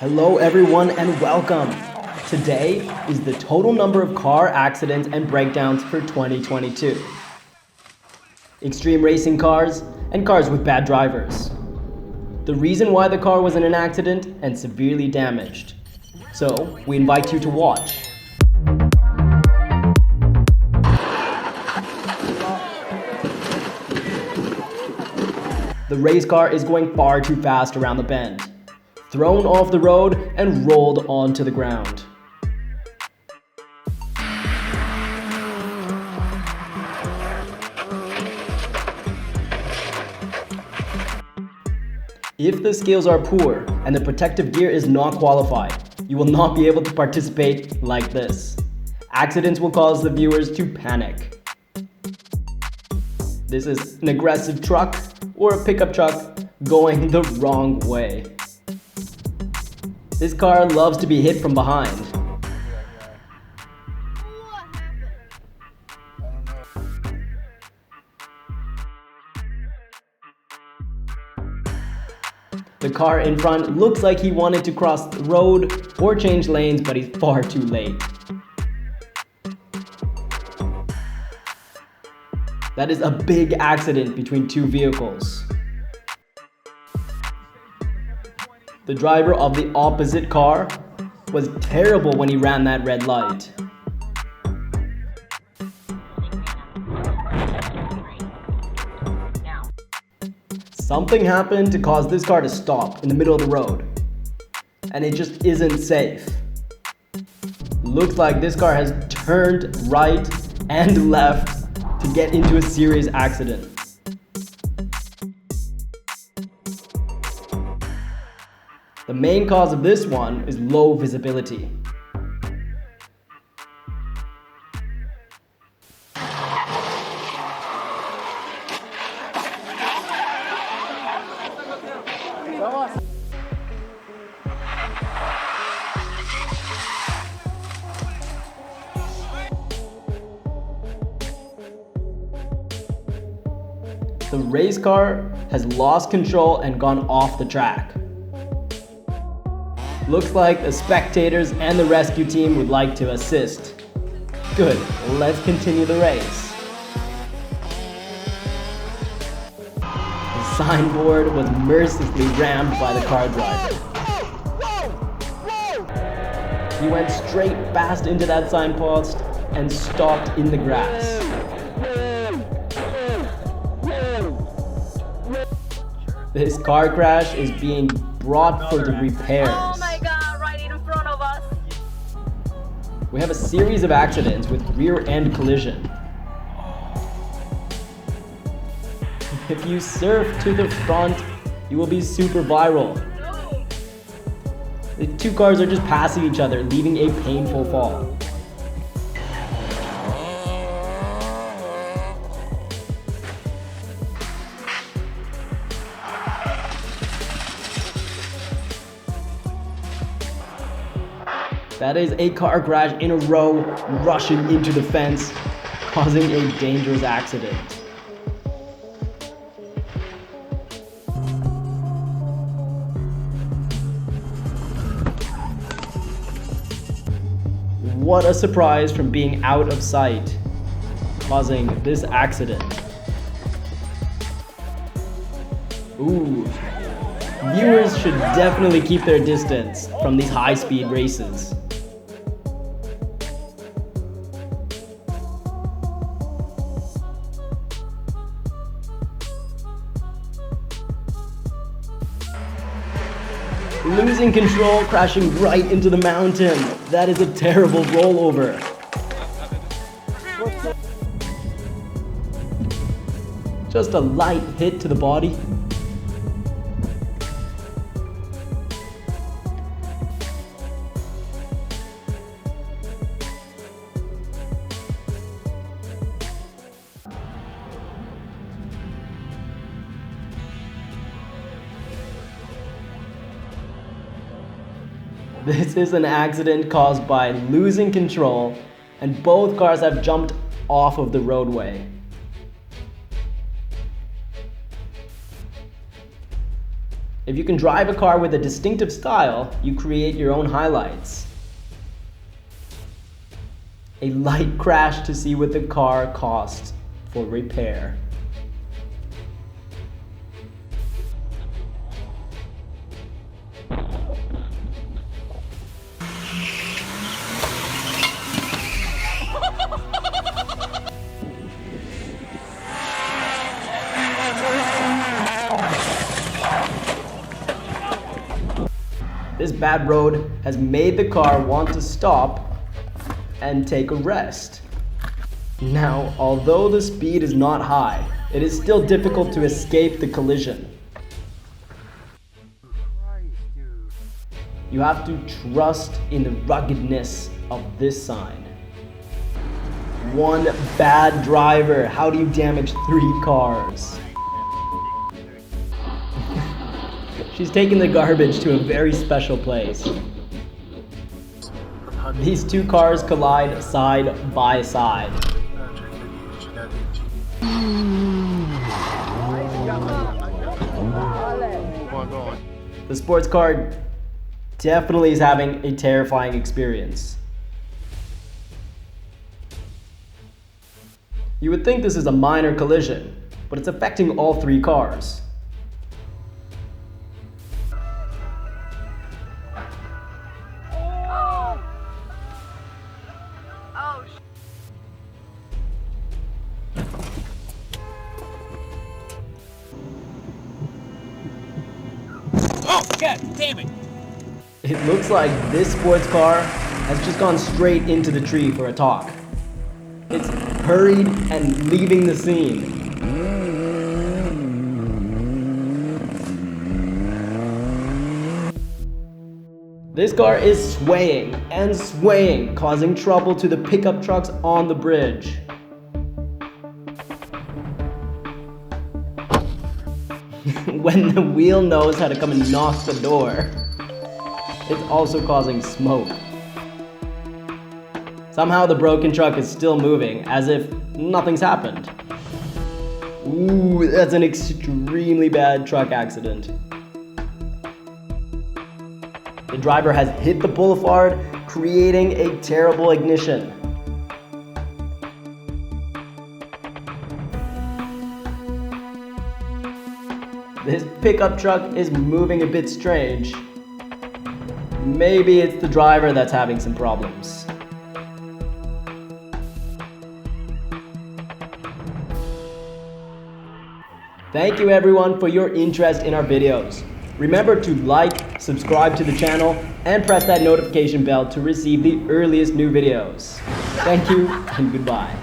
Hello everyone and welcome! Today is the total number of car accidents and breakdowns for 2022. Extreme racing cars and cars with bad drivers. The reason why the car was in an accident and severely damaged. So, we invite you to watch. The race car is going far too fast around the bend, thrown off the road and rolled onto the ground. If the skills are poor and the protective gear is not qualified, you will not be able to participate like this. Accidents will cause the viewers to panic. This is an aggressive truck or a pickup truck going the wrong way. This car loves to be hit from behind. The car in front looks like he wanted to cross the road or change lanes, but he's far too late. That is a big accident between two vehicles. The driver of the opposite car was terrible when he ran that red light. Something happened to cause this car to stop in the middle of the road, and it just isn't safe. Looks like this car has turned right and left to get into a serious accident. The main cause of this one is low visibility. The race car has lost control and gone off the track. Looks like the spectators and the rescue team would like to assist. Good, let's continue the race. The signboard was mercilessly rammed by the car driver. He went straight fast into that signpost and stopped in the grass. This car crash is being brought for the repairs. Oh my god, right in front of us. We have a series of accidents with rear-end collision. If you surf to the front, you will be super viral. The two cars are just passing each other, leaving a painful fall. That is a car crash in a row, rushing into the fence, causing a dangerous accident. What a surprise from being out of sight, causing this accident. Ooh. Viewers should definitely keep their distance from these high-speed races. Losing control, crashing right into the mountain. That is a terrible rollover. Just a light hit to the body. This is an accident caused by losing control, and both cars have jumped off of the roadway. If you can drive a car with a distinctive style, you create your own highlights. A light crash to see what the car costs for repair. This bad road has made the car want to stop and take a rest. Now, although the speed is not high, it is still difficult to escape the collision. You have to trust in the ruggedness of this sign. One bad driver, how do you damage 3 cars? She's taking the garbage to a very special place. These 2 cars collide side by side. The sports car definitely is having a terrifying experience. You would think this is a minor collision, but it's affecting all 3 cars. Oh, God damn it! It looks like this sports car has just gone straight into the tree for a talk. It's hurried and leaving the scene. This car is swaying and swaying, causing trouble to the pickup trucks on the bridge. When the wheel knows how to come and knock the door, it's also causing smoke. Somehow the broken truck is still moving, as if nothing's happened. Ooh, that's an extremely bad truck accident. The driver has hit the boulevard, creating a terrible ignition. This pickup truck is moving a bit strange. Maybe it's the driver that's having some problems. Thank you everyone for your interest in our videos. Remember to like, subscribe to the channel, and press that notification bell to receive the earliest new videos. Thank you and goodbye.